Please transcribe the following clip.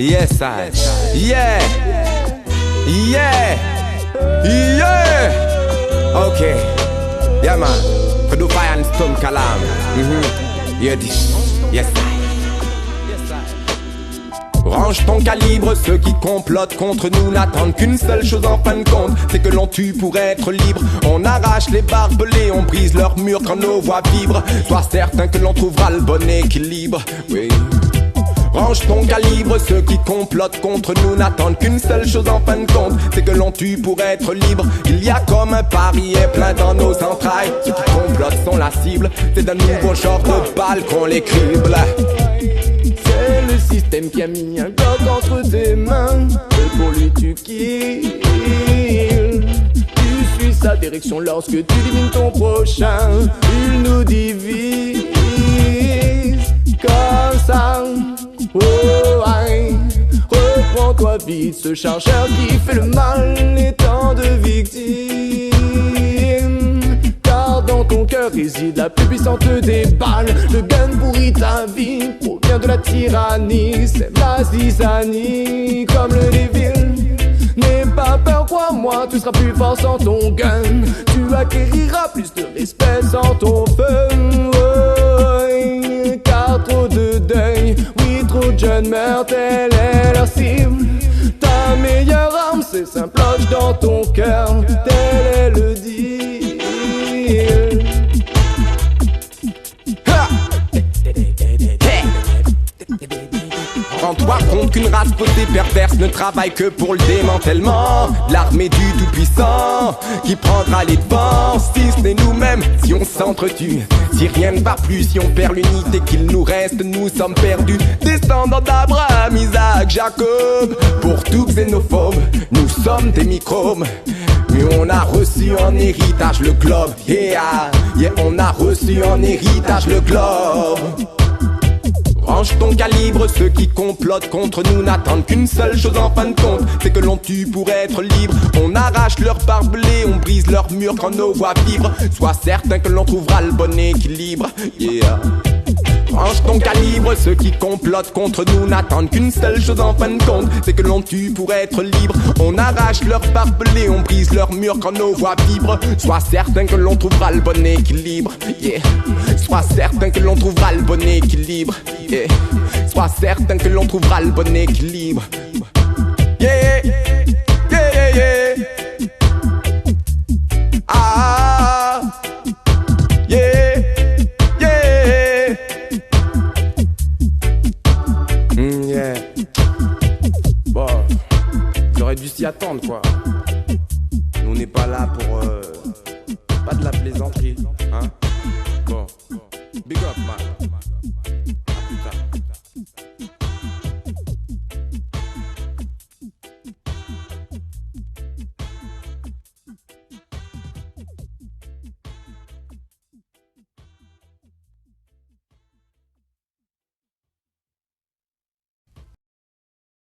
Yes, I. Yeah. Yeah. Yeah. Okay. Yeah, man. Kudu fire and storm kalam. Yeah, this. Yes, I. Range ton calibre, ceux qui complotent contre nous n'attendent qu'une seule chose en fin de compte, c'est que l'on tue pour être libre. On arrache les barbelés, on brise leurs murs quand nos voix vibrent. Sois certain que l'on trouvera le bon équilibre. Oui. Range ton calibre, ceux qui complotent contre nous n'attendent qu'une seule chose en fin de compte, c'est que l'on tue pour être libre. Il y a comme un parier plein dans nos entrailles. Ceux qui complotent sont la cible, c'est d'un nouveau genre de balle qu'on les crible. C'est le système qui a mis un bloc entre tes mains, et pour lui tu kills. Tu suis sa direction lorsque tu divines ton prochain. Il nous divise comme ça. Oh aïe, reprends-toi vite, ce chargeur qui fait le mal et tant de victimes. Car dans ton cœur réside la plus puissante des balles. Le gun pourrit ta vie, provient de la tyrannie. C'est la zizanie comme le Devil. N'aie pas peur, crois-moi, tu seras plus fort sans ton gun. Tu acquériras plus de respect sans ton feu. Oh, car trop de deuil, oui, trop de jeunes meurent, telle est leur cible. Ta meilleure arme, c'est simple, loge dans ton cœur, tel est le deal. Rends-toi compte qu'une race posée perverse ne travaille que pour le démantèlement. L'armée du tout-puissant qui prendra les devants, si ce n'est nous-mêmes, si on s'entretue. Si rien ne va plus, si on perd l'unité qu'il nous reste, nous sommes perdus. Descendants d'Abraham, Isaac, Jacob, pour tout xénophobe, nous sommes des microbes. Mais on a reçu en héritage le globe. Yeah, yeah, on a reçu en héritage le globe. Range ton calibre, ceux qui complotent contre nous n'attendent qu'une seule chose en fin de compte, c'est que l'on tue pour être libre. On arrache leurs barbelés, on brise leurs murs quand nos voix vibrent. Sois certain que l'on trouvera le bon équilibre. Yeah. Range ton calibre, ceux qui complotent contre nous n'attendent qu'une seule chose en fin de compte, c'est que l'on tue pour être libre. On arrache leurs barbelés, on brise leurs murs quand nos voix vibrent. Sois certain que l'on trouvera le bon équilibre. Yeah. Sois certain que l'on trouvera le bon équilibre. Yeah. Sois certain que l'on trouvera le bon équilibre. Yeah, yeah, yeah, yeah. Ah, yeah, yeah. Yeah. Bon, j'aurais dû s'y attendre quoi. Nous on n'est pas là pour pas de la plaisanterie, hein. Bon, big up man.